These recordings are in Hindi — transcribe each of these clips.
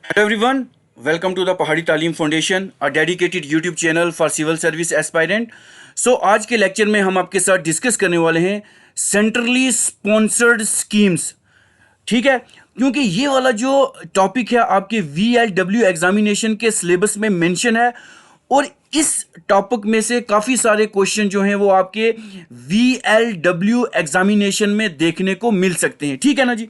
Hello everyone, welcome to the पहाड़ी तालीम foundation, a dedicated YouTube channel for civil service aspirant. So आज के लेक्चर में हम आपके साथ डिस्कस करने वाले हैं सेंट्रली स्पॉन्सर्ड स्कीम्स. ठीक है, क्योंकि ये वाला जो टॉपिक है आपके VLW एग्जामिनेशन के सिलेबस में मेंशन है और इस टॉपिक में से काफ़ी सारे क्वेश्चन जो हैं वो आपके VLW एग्जामिनेशन में देखने को मिल सकते हैं. ठीक है ना जी.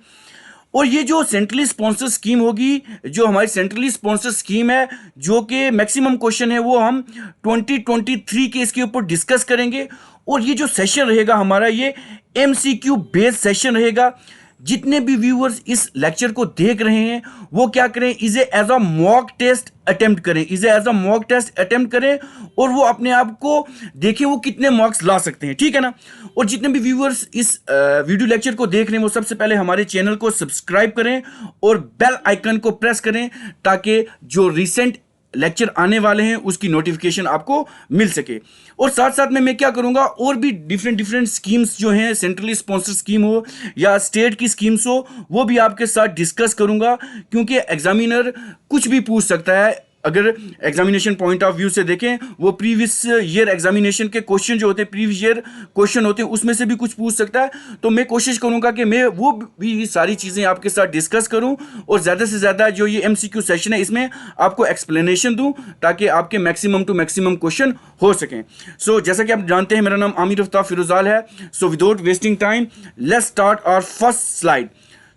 और ये जो सेंट्रली स्पॉन्सर स्कीम होगी, जो हमारी सेंट्रली स्पॉन्सर स्कीम है, जो कि मैक्सिमम क्वेश्चन है वो हम 2023 के इसके ऊपर डिस्कस करेंगे. और ये जो सेशन रहेगा हमारा, ये MCQ बेस्ड सेशन रहेगा. जितने भी व्यूअर्स इस लेक्चर को देख रहे हैं वो क्या करें, इसे as a mock test attempt करें, इसे as a mock test attempt करें और वो अपने आप को देखें वो कितने मार्क्स ला सकते हैं. ठीक है ना. और जितने भी व्यूअर्स इस वीडियो लेक्चर को देख रहे हैं वो सबसे पहले हमारे चैनल को सब्सक्राइब करें और बेल आइकन को प्रेस करें ताकि जो रिसेंट लेक्चर आने वाले हैं उसकी नोटिफिकेशन आपको मिल सके. और साथ साथ में मैं क्या करूंगा, और भी डिफरेंट स्कीम्स जो हैं, सेंट्रली स्पॉन्सर स्कीम हो या स्टेट की स्कीम्स हो, वो भी आपके साथ डिस्कस करूंगा. क्योंकि एग्जामिनर कुछ भी पूछ सकता है. अगर एग्जामिनेशन पॉइंट ऑफ व्यू से देखें, वो प्रीवियस ईयर एग्जामिनेशन के क्वेश्चन जो होते हैं, प्रीवियस ईयर क्वेश्चन होते हैं, उसमें से भी कुछ पूछ सकता है. तो मैं कोशिश करूंगा कि मैं वो भी सारी चीज़ें आपके साथ डिस्कस करूं और ज़्यादा से ज़्यादा जो ये MCQ सेशन है इसमें आपको एक्सप्लेनेशन दूं ताकि आपके मैक्सिमम टू मैक्सिमम क्वेश्चन हो सकें. सो जैसा कि आप जानते हैं, मेरा नाम आमिर अफ्ताब फिरोजाल है. So without wasting time let's start our first slide.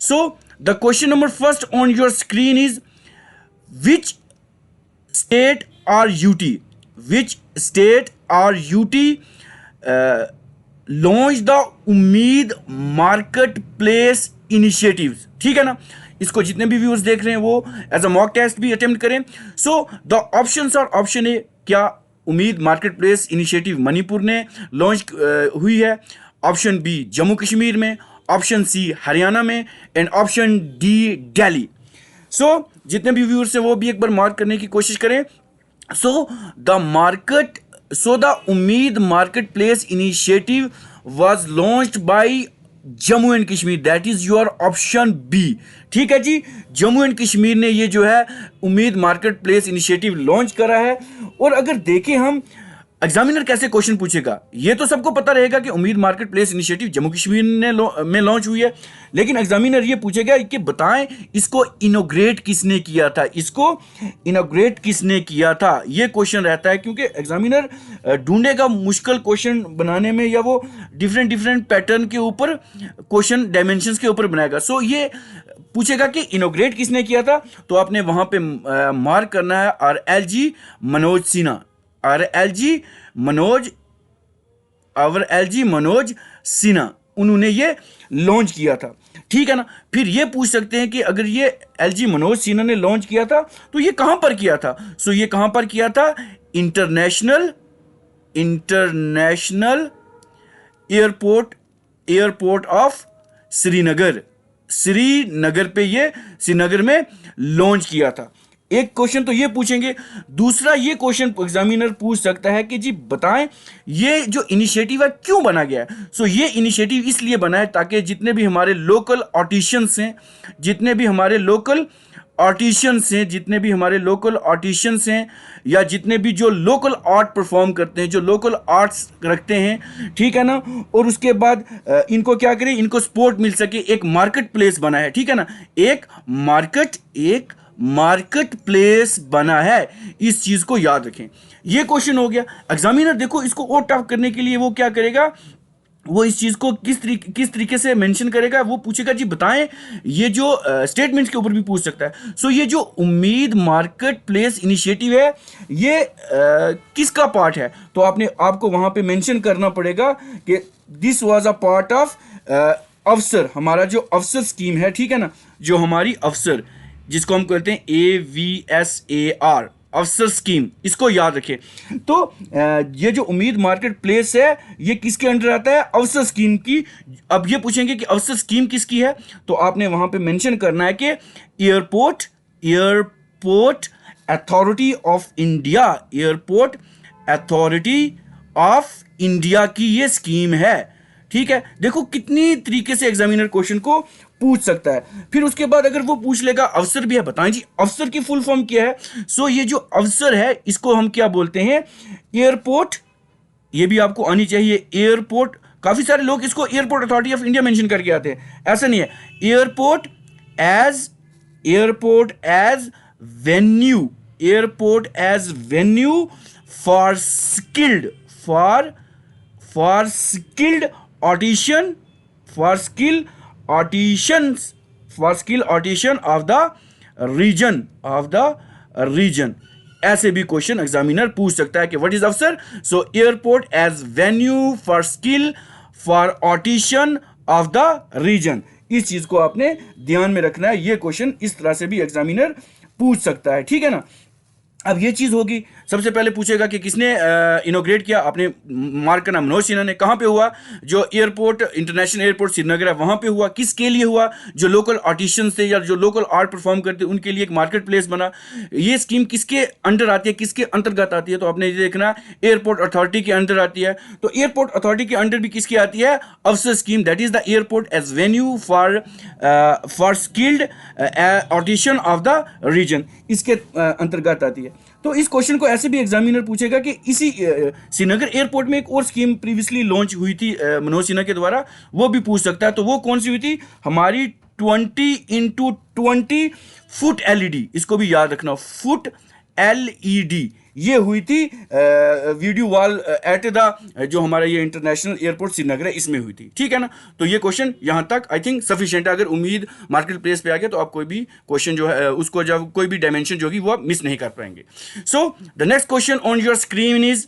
So the question number first on your screen is which state or UT, which state or UT launched the उम्मीद मार्केट प्लेस इनिशिएटिव्स. ठीक है ना. इसको जितने भी व्यूअर्स देख रहे हैं वो एज अ मॉक टेस्ट भी अटेम्प्ट करें. So the options are, option A, क्या Ummeed market place initiative Manipur ने लॉन्च हुई है. ऑप्शन बी जम्मू कश्मीर में, ऑप्शन सी हरियाणा में एंड ऑप्शन डी दिल्ली. सो जितने भी व्यूअर्स हैं वो भी एक बार मार्क करने की कोशिश करें. So the Ummeed market place initiative was launched by Jammu and Kashmir. That is your option B. ठीक है जी. जम्मू एंड कश्मीर ने ये जो है उम्मीद मार्केट प्लेस इनिशिएटिव लॉन्च करा है. और अगर देखें हम एग्जामिनर कैसे क्वेश्चन पूछेगा, ये तो सबको पता रहेगा कि उम्मीद market place initiative Jammu Kashmir में लॉन्च हुई है. लेकिन एग्जामिनर ये पूछेगा कि बताएं इसको इनोग्रेट किसने किया था, इसको इनोग्रेट किसने किया था. ये क्वेश्चन रहता है क्योंकि एग्जामिनर ढूंढेगा मुश्किल क्वेश्चन बनाने में, या वो डिफरेंट पैटर्न के ऊपर क्वेश्चन डायमेंशंस के ऊपर बनाएगा. सो ये पूछेगा कि इनोग्रेट किसने किया था, तो आपने वहां पे मार्क करना है RLG मनोज सिन्हा. RLG मनोज सिन्हा, उन्होंने ये लॉन्च किया था. ठीक है ना. फिर ये पूछ सकते हैं कि अगर ये LG मनोज सिन्हा ने लॉन्च किया था तो ये कहां पर किया था. सो ये कहां पर किया था, इंटरनेशनल एयरपोर्ट ऑफ श्रीनगर पे, ये श्रीनगर में लॉन्च किया था. एक क्वेश्चन तो ये पूछेंगे. दूसरा ये क्वेश्चन एग्जामिनर पूछ सकता है कि जी बताएं ये जो इनिशिएटिव है क्यों बना गया है. सो ये इनिशिएटिव इसलिए बना है ताकि जितने भी हमारे लोकल आर्टिशियंस हैं, जितने भी हमारे लोकल आर्टिशियंस हैं या जितने भी जो लोकल आर्ट परफॉर्म करते हैं, जो लोकल आर्ट्स रखते हैं, ठीक है ना, और उसके बाद इनको क्या करें, इनको सपोर्ट मिल सके. एक मार्केट प्लेस बना है. ठीक है ना. एक मार्केट प्लेस बना है. इस चीज को याद रखें. ये क्वेश्चन हो गया. एग्जामिनर देखो इसको और टफ करने के लिए वो क्या करेगा, वो इस चीज को किस तरीके से मेंशन करेगा. वो पूछेगा जी बताएं, ये जो स्टेटमेंट्स के ऊपर भी पूछ सकता है. सो ये जो उम्मीद मार्केट प्लेस इनिशिएटिव है ये किसका पार्ट है, तो आपको वहां पे मेंशन करना पड़ेगा कि this was a part of अफसर, हमारा जो अफसर स्कीम है. ठीक है ना. जो हमारी अफसर, जिसको हम कहते हैं AVSAR, अफसर स्कीम, इसको याद रखें. तो ये जो उम्मीद मार्केट प्लेस है ये किसके अंडर आता है, अफसर स्कीम की. अब ये पूछेंगे कि अफसर स्कीम किसकी है, तो आपने वहां पे मेंशन करना है कि एयरपोर्ट अथॉरिटी ऑफ इंडिया की ये स्कीम है. ठीक है. देखो कितनी तरीके से एग्जामिनर क्वेश्चन को पूछ सकता है। फिर उसके बाद अगर वो पूछ लेगा अफसर भी है, बताएं जी अफसर की फुल फॉर्म क्या है। सो ये जो अफसर है इसको हम क्या बोलते हैं, एयरपोर्ट, ये भी आपको आनी चाहिए, एयरपोर्ट। काफी सारे लोग इसको airport authority of India mention करके आते हैं, ऐसा नहीं है। Airport as venue, airport as venue for skilled, for skilled audition, for skill auditions, for skill audition of the region. ऐसे भी क्वेश्चन एग्जामिनर पूछ सकता है कि व्हाट इज अफसर। So airport as venue for skill for audition of the region, इस चीज को आपने ध्यान में रखना है। ये क्वेश्चन इस तरह से भी एग्जामिनर पूछ सकता है, ठीक है ना। अब ये चीज होगी, सबसे पहले पूछेगा कि किसने इनोग्रेट किया, आपने मार्क करना मनोज सिन्हा ने। कहां पे हुआ, जो एयरपोर्ट इंटरनेशनल एयरपोर्ट श्रीनगर है वहां पे हुआ। किसके लिए हुआ, जो लोकल आर्टिशियंस थे या जो लोकल आर्ट परफॉर्म करते उनके लिए एक मार्केट प्लेस बना। ये स्कीम किसके अंडर आती है, किसके अंतर्गत आती है, तो आपने ये देखना एयरपोर्ट अथॉरिटी के अंडर आती है। तो एयरपोर्ट अथॉरिटी के अंडर भी किसकी आती है, Avsar scheme, that is the airport as venue for skilled audition of the region, इसके अंतर्गत आती है। तो इस क्वेश्चन को ऐसे भी एग्जामिनर पूछेगा कि इसी श्रीनगर एयरपोर्ट में एक और स्कीम प्रीवियसली लॉन्च हुई थी मनोज सिन्हा के द्वारा, वो भी पूछ सकता है। तो वो कौन सी हुई थी, हमारी 20x20 फुट एलईडी, इसको भी याद रखना, फुट एलईडी, ये हुई थी वीडियो वॉल एट द जो हमारा ये इंटरनेशनल एयरपोर्ट श्रीनगर है इसमें हुई थी, ठीक है ना। तो ये क्वेश्चन यहां तक आई थिंक सफिशिएंट है। अगर उम्मीद मार्केट प्लेस पे आ गया तो आप कोई भी क्वेश्चन जो है उसको जब कोई भी डायमेंशन जो होगी वो आप मिस नहीं कर पाएंगे। सो the next question on your screen is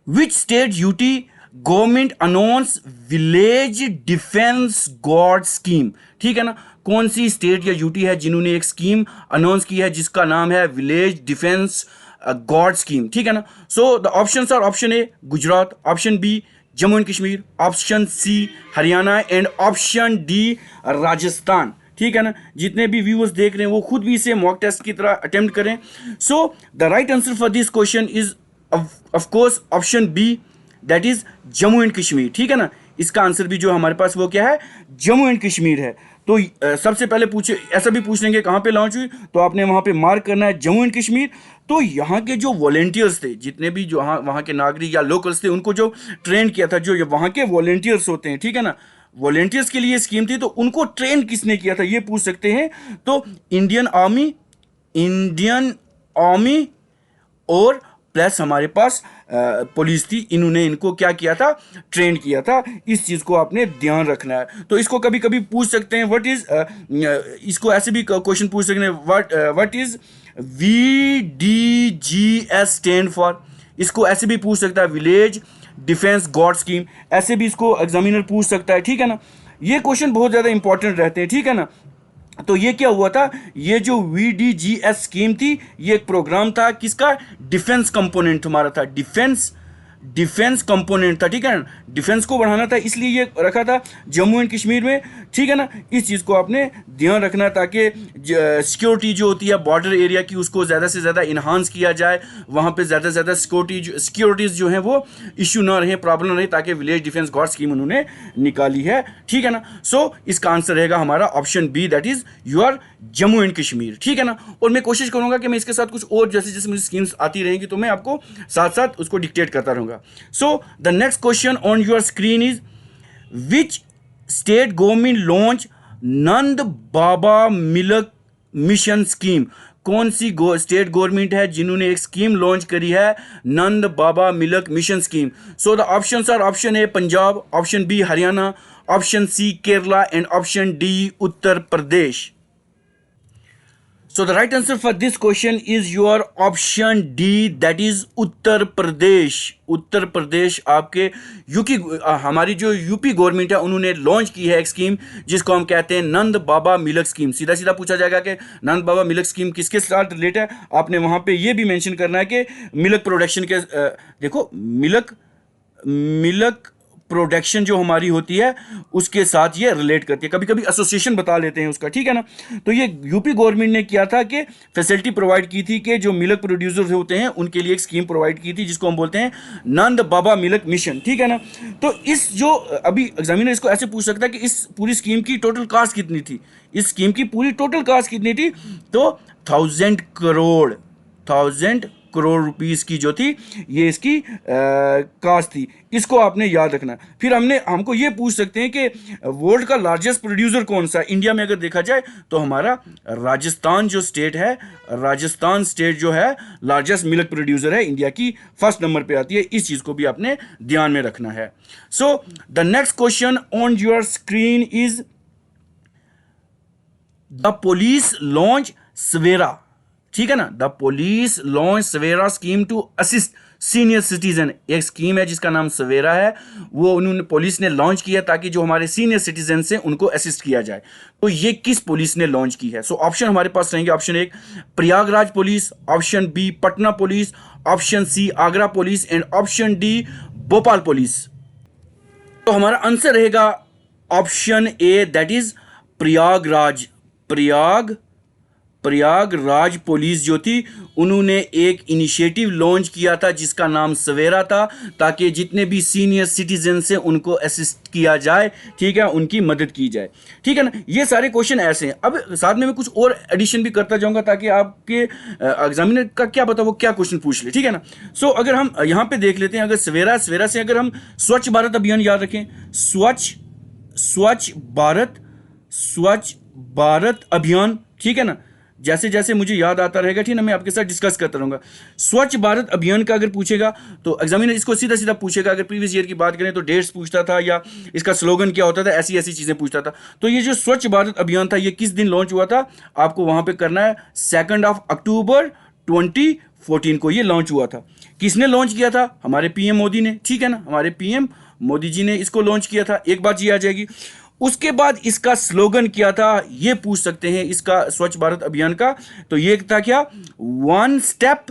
which state UT government announce village defence guard scheme, ठीक है ना। कौन सी स्टेट या यूटी है जिन्होंने एक स्कीम अनाउंस की है जिसका नाम है विलेज डिफेंस गॉड स्कीम, ठीक है ना। So the options are option A Gujarat, option B Jammu and Kashmir, option C Haryana and option D Rajasthan, ठीक है ना। जितने भी व्यूअर्स देख रहे हैं वो खुद भी इसे मॉक टेस्ट की तरह अटेम्प्ट करें। So the right answer for this question is of course option B, that is Jammu and Kashmir, ठीक है ना। इसका आंसर भी जो हमारे पास वो क्या है, जम्मू एंड कश्मीर है। तो सबसे पहले पूछे, ऐसा भी पूछ लेंगे कहाँ पे लॉन्च हुई, तो आपने वहाँ पे मार्क करना है जम्मू एंड कश्मीर। तो यहाँ के जो वॉलेंटियर्स थे, जितने भी जो वहाँ के नागरिक या लोकल्स थे, उनको जो ट्रेन किया था, जो वहाँ के वॉलेंटियर्स होते हैं, ठीक है ना, वॉलेंटियर्स के लिए स्कीम थी, तो उनको ट्रेन किसने किया था ये पूछ सकते हैं। तो इंडियन आर्मी और प्लस हमारे पास पुलिस थी, इन्होंने इनको क्या किया था, ट्रेन किया था। इस चीज़ को आपने ध्यान रखना है। तो इसको कभी कभी पूछ सकते हैं व्हाट इज, इसको ऐसे भी क्वेश्चन पूछ सकते हैं what is VDGS stand for, इसको ऐसे भी पूछ सकता है विलेज डिफेंस गॉड स्कीम, ऐसे भी इसको एग्जामिनर पूछ सकता है, ठीक है ना। ये क्वेश्चन बहुत ज़्यादा इंपॉर्टेंट रहते हैं, ठीक है ना। तो ये क्या हुआ था, ये जो VDGS स्कीम थी ये एक प्रोग्राम था किसका, डिफेंस कंपोनेंट हमारा था, डिफेंस कंपोनेंट था, ठीक है ना। डिफेंस को बढ़ाना था इसलिए ये रखा था जम्मू एंड कश्मीर में, ठीक है ना। इस चीज़ को आपने ध्यान रखना ताकि सिक्योरिटी जो होती है बॉर्डर एरिया की उसको ज़्यादा से ज़्यादा इन्हांस किया जाए, वहाँ पे ज़्यादा से ज़्यादा सिक्योरिटीज़ जो हैं वो इशू ना रहे, प्रॉब्लम ना रहे, ताकि विलेज डिफेंस गार्ड स्कीम उन्होंने निकाली है, ठीक है ना। सो इसका आंसर रहेगा हमारा option B, that is your Jammu and Kashmir, ठीक है ना। और मैं कोशिश करूंगा कि मैं इसके साथ कुछ और जैसे जैसे मुझे स्कीम्स आती रहेंगी तो मैं आपको साथ साथ उसको डिक्टेट करता रहूंगा। सो the next question on your screen is which state government launch Nand Baba milk mission scheme, कौन सी स्टेट गवर्नमेंट है जिन्होंने एक स्कीम लॉन्च करी है, Nand Baba milk mission scheme. So the options are option A Punjab, option B Haryana, option C Kerala and option D Uttar Pradesh. So the right answer for this question is your option D, that is Uttar Pradesh. Uttar Pradesh आपके हमारी जो यूपी गवर्नमेंट है उन्होंने लॉन्च की है एक स्कीम जिसको हम कहते हैं नंद बाबा मिल्क स्कीम। सीधा सीधा पूछा जाएगा कि नंद बाबा मिल्क स्कीम किसके साथ रिलेट है, आपने वहाँ पे ये भी मेंशन करना है कि मिल्क प्रोडक्शन के देखो मिल्क प्रोडक्शन जो हमारी होती है उसके साथ ये रिलेट करती है, कभी कभी एसोसिएशन बता लेते हैं उसका, ठीक है ना। तो ये यूपी गवर्नमेंट ने किया था कि फैसिलिटी प्रोवाइड की थी कि जो मिल्क प्रोड्यूसर होते हैं उनके लिए एक स्कीम प्रोवाइड की थी जिसको हम बोलते हैं नंद बाबा मिल्क मिशन, ठीक है ना। तो इस जो अभी एग्जामिनर इसको ऐसे पूछ सकता है कि इस पूरी स्कीम की टोटल कास्ट कितनी थी, इस स्कीम की पूरी टोटल कास्ट कितनी थी, तो 1,000 करोड़ रुपीस की जो थी ये इसकी कास्ट थी। इसको आपने याद रखना। फिर हमको ये पूछ सकते हैं कि वर्ल्ड का लार्जेस्ट प्रोड्यूसर कौन सा है। इंडिया में अगर देखा जाए तो हमारा राजस्थान जो स्टेट है, राजस्थान स्टेट जो है लार्जेस्ट मिल्क प्रोड्यूसर है, इंडिया की फर्स्ट नंबर पे आती है। इस चीज को भी आपने ध्यान में रखना है। So the next question on your screen is the police launch Savera, ठीक है ना। The police launch Savera scheme to assist senior citizen. एक स्कीम है जिसका नाम सवेरा है, वो उन्होंने पुलिस ने लॉन्च किया ताकि जो हमारे सीनियर सिटीजन से उनको असिस्ट किया जाए। तो ये किस पुलिस ने लॉन्च की है? सो ऑप्शन हमारे पास रहेंगे। Option 1 Prayagraj police, option B Patna police, option C Agra police and option D Bhopal police. तो हमारा आंसर रहेगा option A, that is Prayagraj. Prayagraj police जो थी उन्होंने एक इनिशिएटिव लॉन्च किया था जिसका नाम सवेरा था, ताकि जितने भी सीनियर सिटीजन से उनको असिस्ट किया जाए, ठीक है, उनकी मदद की जाए, ठीक है ना। ये सारे क्वेश्चन ऐसे हैं। अब साथ में मैं कुछ और एडिशन भी करता जाऊंगा ताकि आपके एग्जामिनर का क्या पता वो क्या क्वेश्चन पूछ ले, ठीक है ना। सो अगर हम यहाँ पे देख लेते हैं, अगर सवेरा से अगर हम स्वच्छ भारत अभियान याद रखें, स्वच्छ भारत अभियान, ठीक है ना। जैसे जैसे मुझे याद आता रहेगा, ठीक है ना, मैं आपके साथ डिस्कस करता रहूंगा। स्वच्छ भारत अभियान का अगर पूछेगा तो एग्जामिनर इसको सीधा सीधा पूछेगा। अगर प्रीवियस ईयर की बात करें तो डेट्स पूछता था या इसका स्लोगन क्या होता था, ऐसी ऐसी चीजें पूछता था। तो ये जो स्वच्छ भारत अभियान था ये किस दिन लॉन्च हुआ था, आपको वहां पे करना है 2 अक्टूबर 2014 को ये लॉन्च हुआ था। किसने लॉन्च किया था? हमारे पीएम मोदी ने, ठीक है ना, हमारे पीएम मोदी जी ने इसको लॉन्च किया था। एक बात ये आ जाएगी। उसके बाद इसका स्लोगन क्या था ये पूछ सकते हैं इसका स्वच्छ भारत अभियान का। तो ये था क्या? वन स्टेप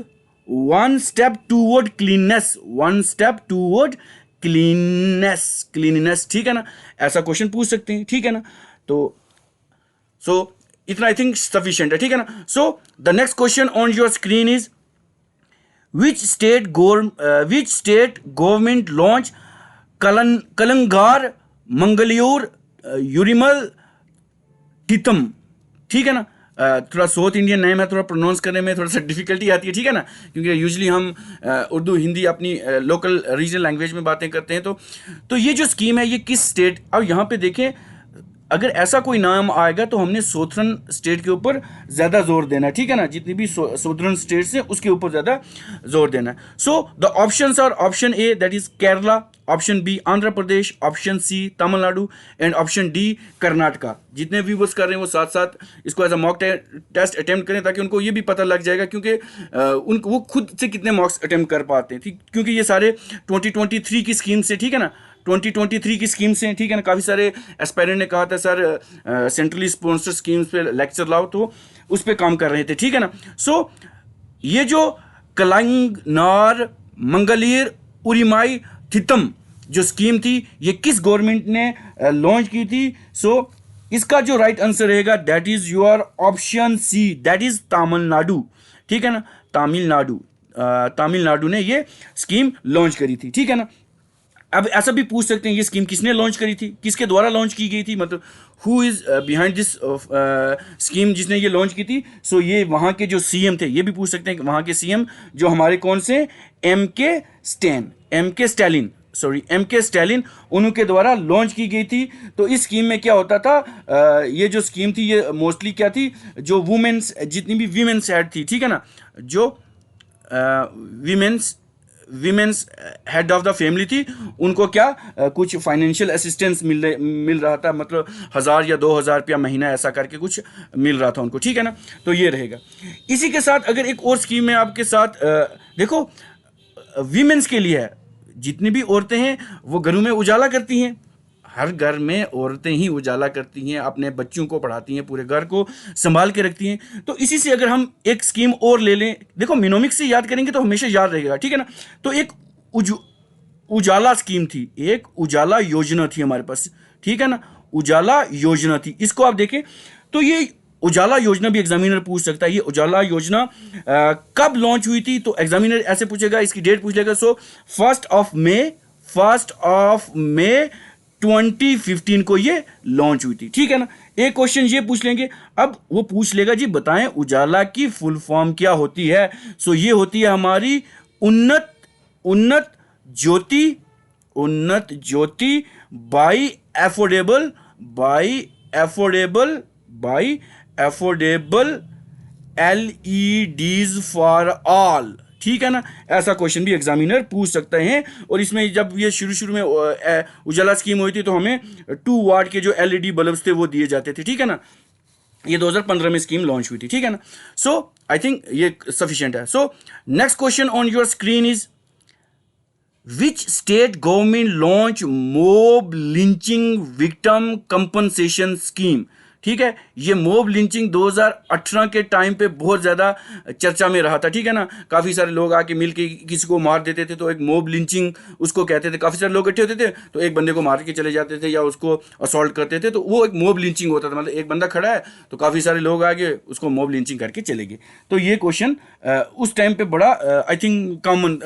टूवर्ड क्लीननेस, ठीक है ना। ऐसा क्वेश्चन पूछ सकते हैं, ठीक है ना। तो इतना आई थिंक सफिशिएंट है, ठीक है ना। So the next question on your screen is which state government launch कलंगार मंगलूर यूरिमल टितम, ठीक है ना। थोड़ा साउथ इंडियन नेम है, थोड़ा प्रोनाउंस करने में थोड़ा सा डिफिकल्टी आती है, ठीक है ना, क्योंकि यूजुअली हम उर्दू हिंदी अपनी लोकल रीजनल लैंग्वेज में बातें करते हैं। तो ये जो स्कीम है ये किस स्टेट, अब यहाँ पे देखें अगर ऐसा कोई नाम आएगा तो हमने सोथरन स्टेट के ऊपर ज़्यादा जोर देना है, ठीक है ना। जितनी भी सोथरन स्टेट्स हैं उसके ऊपर ज़्यादा जोर देना है। So the options are option A that is Kerala, option B Andhra Pradesh, option C Tamil Nadu and option D Karnataka. जितने व्यूवर्स कर रहे हैं वो साथ साथ इसको as a mock test attempt करें ताकि उनको ये भी पता लग जाएगा, क्योंकि उनको वो खुद से कितने मॉक्स अटेम्प्ट कर पाते हैं, ठीक, क्योंकि ये सारे 2023 की स्कीम से, ठीक है ना, 2023 की स्कीम से, ठीक है ना। काफ़ी सारे एस्पायरेंट ने कहा था सर सेंट्रली स्पॉन्सर्ड स्कीम्स पे लेक्चर लाओ, तो उस पर काम कर रहे थे, ठीक है ना। सो ये जो कलंगनार मंगलीर उरिमाई थितम जो स्कीम थी ये किस गवर्नमेंट ने लॉन्च की थी? सो इसका जो राइट आंसर रहेगा that is your option C, that is Tamil Nadu, ठीक है ना। तमिलनाडु ने ये स्कीम लॉन्च करी थी, ठीक है ना। अब ऐसा भी पूछ सकते हैं ये स्कीम किसने लॉन्च करी थी, किसके द्वारा लॉन्च की गई थी, मतलब who is behind this scheme जिसने ये लॉन्च की थी। सो ये वहाँ के जो सीएम थे, ये भी पूछ सकते हैं कि वहाँ के सीएम जो हमारे कौन से एम के स्टैलिन उनके द्वारा लॉन्च की गई थी। तो इस स्कीम में क्या होता था, ये जो स्कीम थी ये मोस्टली क्या थी, जो वुमेन्स जितनी भी वीमेन्स हेड थी, ठीक है ना, जो women's head of the family थी उनको क्या कुछ फाइनेंशियल असिस्टेंस मिल रहा था, मतलब 1,000 या 2,000 रुपया महीना ऐसा करके कुछ मिल रहा था उनको, ठीक है ना। तो ये रहेगा। इसी के साथ अगर एक और स्कीम में आपके साथ देखो वीमेन्स के लिए है, जितनी भी औरतें हैं वो घरों में उजाला करती हैं, हर घर में औरतें ही उजाला करती हैं, अपने बच्चों को पढ़ाती हैं, पूरे घर को संभाल के रखती हैं। तो इसी से अगर हम एक स्कीम और ले लें, देखो मिनोमिक्स से याद करेंगे तो हमेशा याद रहेगा, ठीक है ना। तो एक उजाला स्कीम थी, एक उजाला योजना थी हमारे पास, ठीक है ना, उजाला योजना थी। इसको आप देखें तो ये उजाला योजना भी एग्जामिनर पूछ सकता है। ये उजाला योजना कब लॉन्च हुई थी, तो एग्जामिनर ऐसे पूछेगा, इसकी डेट पूछ लेगा। सो 1 2015 को ये लॉन्च हुई थी, ठीक है ना। एक क्वेश्चन ये पूछ लेंगे, अब वो पूछ लेगा जी बताएं उजाला की फुल फॉर्म क्या होती है। सो ये होती है हमारी उन्नत Unnat Jyoti, Unnat Jyoti by affordable, by affordable LEDs for all, ठीक है ना। ऐसा क्वेश्चन भी एग्जामिनर पूछ सकते हैं। और इसमें जब ये शुरू में उजाला स्कीम हुई थी तो हमें 2 वाट के जो LED बल्ब्स थे वो दिए जाते थे, ठीक है ना। ये 2015 में स्कीम लॉन्च हुई थी, ठीक है ना। सो आई थिंक ये सफिशिएंट है। So next question on your screen is which state government launch mob lynching victim compensation scheme, ठीक है। ये मोब लिंचिंग 2018 के टाइम पे बहुत ज़्यादा चर्चा में रहा था, ठीक है ना। काफ़ी सारे लोग आके मिल के किसी को मार देते थे, तो एक मोब लिंचिंग उसको कहते थे। काफ़ी सारे लोग इकट्ठे होते थे तो एक बंदे को मार के चले जाते थे या उसको असॉल्ट करते थे, तो वो एक मोब लिंचिंग होता था। मतलब एक बंदा खड़ा है तो काफ़ी सारे लोग आगे उसको मोब लिंचिंग करके चले गए। तो ये क्वेश्चन उस टाइम पे बड़ा आई थिंक कॉमन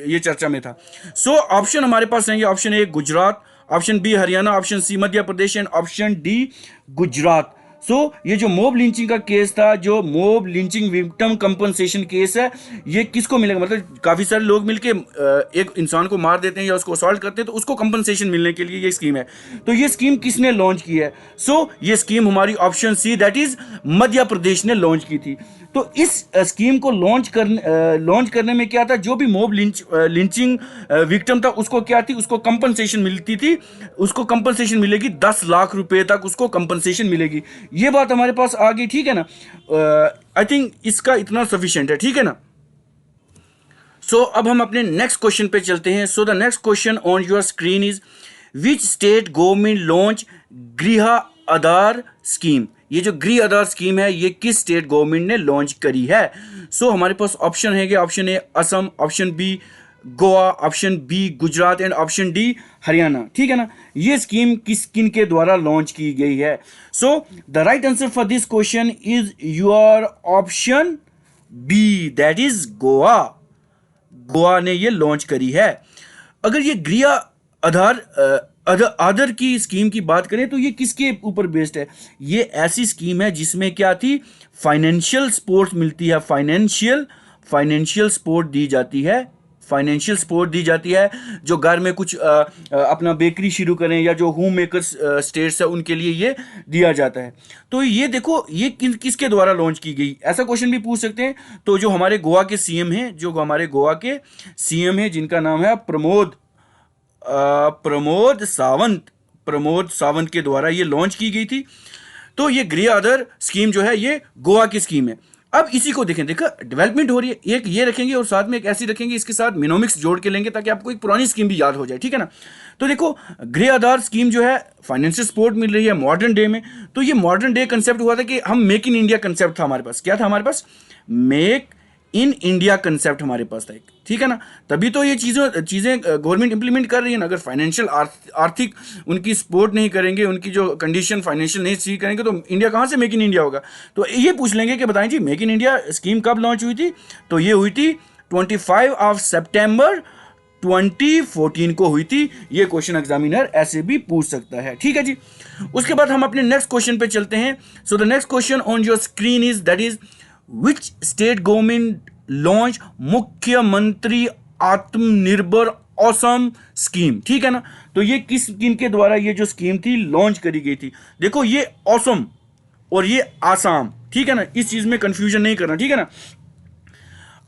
ये चर्चा में था। सो ऑप्शन हमारे पास रहेंगे, option A Gujarat, option B Haryana, option C Madhya Pradesh and option D Gujarat. So ये जो मोब लिंचिंग का केस था, जो mob lynching victim compensation case है, ये किसको मिलेगा, मतलब काफी सारे लोग मिलके एक इंसान को मार देते हैं या उसको असॉल्ट करते हैं, तो उसको कंपनसेशन मिलने के लिए ये स्कीम है। तो ये स्कीम किसने लॉन्च की है? सो ये स्कीम हमारी option C that is Madhya Pradesh ने लॉन्च की थी। तो इस स्कीम को लॉन्च करने में क्या था, जो भी मोब लिंचिंग विक्टिम था उसको क्या थी, उसको कंपनसेशन मिलती थी। उसको कंपनसेशन मिलेगी 10 लाख रुपए तक उसको कंपनसेशन मिलेगी। ये बात हमारे पास आ गई, ठीक है ना। आई थिंक इसका इतना सफिशिएंट है, ठीक है ना। सो अब हम अपने नेक्स्ट क्वेश्चन पे चलते हैं। So the next question on your screen is which state government launch गृह आधार स्कीम। ये जो गृह आधार स्कीम है ये किस स्टेट गवर्नमेंट ने लॉन्च करी है? सो हमारे पास ऑप्शन है, option A Assam, option B Goa, option B Gujarat and option D Haryana, ठीक है ना। ये स्कीम किन के द्वारा लॉन्च की गई है? So the right answer for this question is your option B that is Goa. Goa ने ये लॉन्च करी है। अगर ये गृह आधार की स्कीम की बात करें तो ये किसके ऊपर बेस्ड है? ये ऐसी स्कीम है जिसमें क्या थी, फाइनेंशियल सपोर्ट मिलती है, फाइनेंशियल सपोर्ट दी जाती है, फाइनेंशियल सपोर्ट दी जाती है। जो घर में कुछ अपना बेकरी शुरू करें या जो होम मेकर्स स्टेट्स है उनके लिए ये दिया जाता है। तो ये देखो ये किसके द्वारा लॉन्च की गई, ऐसा क्वेश्चन भी पूछ सकते हैं। तो जो हमारे गोवा के सीएम हैं, जिनका नाम है प्रमोद सावंत के द्वारा ये लॉन्च की गई थी। तो ये गृह आधार स्कीम जो है ये गोवा की स्कीम है। अब इसी को देखो डेवलपमेंट हो रही है, एक ये रखेंगे और साथ में एक ऐसी रखेंगे, इसके साथ मिनोमिक्स जोड़ के लेंगे ताकि आपको एक पुरानी स्कीम भी याद हो जाए, ठीक है ना। तो देखो गृह आधार स्कीम जो है फाइनेंशियल सपोर्ट मिल रही है मॉडर्न डे में। तो ये मॉडर्न डे कंसेप्ट हुआ था कि हम मेक इन इंडिया कंसेप्ट था हमारे पास। क्या था हमारे पास? मेक इन इंडिया कंसेप्ट हमारे पास था एक, ठीक है ना। तभी तो ये चीज़ें गवर्नमेंट इंप्लीमेंट कर रही है ना। अगर फाइनेंशियल आर्थिक उनकी सपोर्ट नहीं करेंगे, उनकी जो कंडीशन फाइनेंशियल नहीं ठीक करेंगे तो इंडिया कहाँ से मेक इन इंडिया होगा? तो ये पूछ लेंगे कि बताएं जी मेक इन इंडिया स्कीम कब लॉन्च हुई थी? तो ये हुई थी 25 सितंबर 2014 को हुई थी। ये क्वेश्चन एग्जामिनर ऐसे भी पूछ सकता है, ठीक है जी। उसके बाद हम अपने नेक्स्ट क्वेश्चन पे चलते हैं। So the next question on your screen is that is Which state government launched मुख्यमंत्री आत्मनिर्भर ऑसम स्कीम, ठीक है ना। तो ये किनके द्वारा ये जो स्कीम थी लॉन्च करी गई थी? देखो ये ऑसम और ये आसाम, ठीक है ना, इस चीज में कंफ्यूजन नहीं करना, ठीक है ना।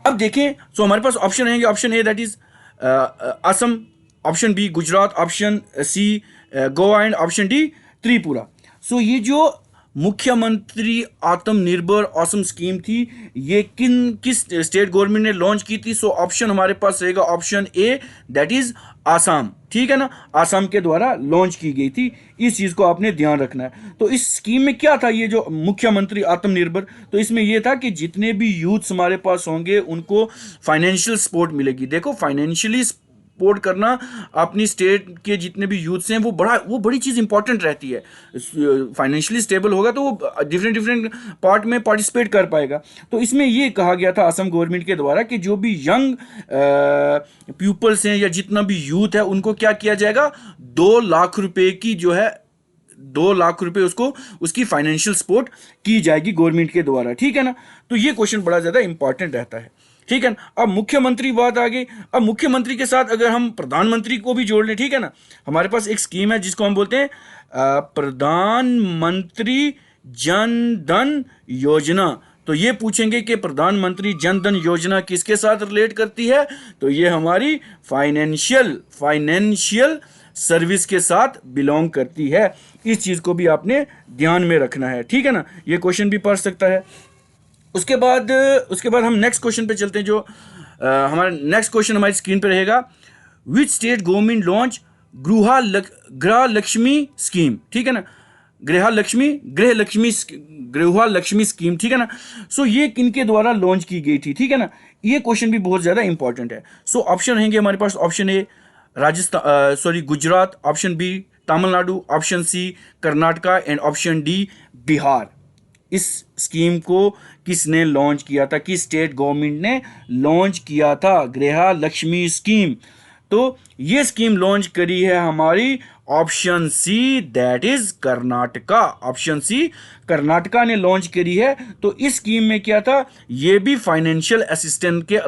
अब देखें सो हमारे पास ऑप्शन रहेंगे, option A that is Assam, option B Gujarat, option C Goa and option D Tripura. So ये जो मुख्यमंत्री आत्मनिर्भर ऑसम स्कीम थी ये किस स्टेट गवर्नमेंट ने लॉन्च की थी? सो ऑप्शन हमारे पास रहेगा option A that is Assam, ठीक है ना। आसाम के द्वारा लॉन्च की गई थी, इस चीज को आपने ध्यान रखना है। तो इस स्कीम में क्या था ये जो मुख्यमंत्री आत्मनिर्भर? तो इसमें यह था कि जितने भी यूथ्स हमारे पास होंगे उनको फाइनेंशियल सपोर्ट मिलेगी। देखो फाइनेंशियली सपोर्ट करना अपनी स्टेट के जितने भी यूथ्स हैं वो बड़ी चीज़ इंपॉर्टेंट रहती है। फाइनेंशियली स्टेबल होगा तो वो डिफरेंट पार्ट में पार्टिसिपेट कर पाएगा। तो इसमें ये कहा गया था असम गवर्नमेंट के द्वारा कि जो भी यंग पीपल्स हैं या जितना भी यूथ है उनको क्या किया जाएगा, 2 लाख रुपए की जो है 2 लाख रुपए उसको उसकी फाइनेंशियल सपोर्ट की जाएगी गवर्नमेंट के द्वारा। ठीक है ना, तो ये क्वेश्चन बड़ा ज़्यादा इंपॉर्टेंट रहता है। ठीक है ना, अब मुख्यमंत्री बात आ गई। अब मुख्यमंत्री के साथ अगर हम प्रधानमंत्री को भी जोड़ लें, ठीक है ना, हमारे पास एक स्कीम है जिसको हम बोलते हैं प्रधानमंत्री जन धन योजना। तो ये पूछेंगे कि प्रधानमंत्री जन धन योजना किसके साथ रिलेट करती है, तो ये हमारी फाइनेंशियल सर्विस के साथ बिलोंग करती है। इस चीज़ को भी आपने ध्यान में रखना है। ठीक है ना, ये क्वेश्चन भी पढ़ सकता है। उसके बाद हम नेक्स्ट क्वेश्चन पे चलते हैं। जो हमारा नेक्स्ट क्वेश्चन हमारी स्क्रीन पे रहेगा, विच स्टेट गवर्नमेंट लॉन्च गृह लक्ष्मी स्कीम। ठीक है ना, गृह लक्ष्मी स्कीम। ठीक है ना, सो ये किनके द्वारा लॉन्च की गई थी। ठीक है ना, ये क्वेश्चन भी बहुत ज़्यादा इंपॉर्टेंट है। सो ऑप्शन रहेंगे हमारे पास, option A Gujarat, option B Tamil Nadu, option C Karnataka and option D Bihar. इस स्कीम को किसने लॉन्च किया था, किस स्टेट गवर्नमेंट ने लॉन्च किया था, गृह लक्ष्मी स्कीम। तो ये स्कीम लॉन्च करी है हमारी option C, that is Karnataka. Option C Karnataka ने लॉन्च करी है। तो इस स्कीम में क्या था, ये भी फाइनेंशियल असिस्टेंट के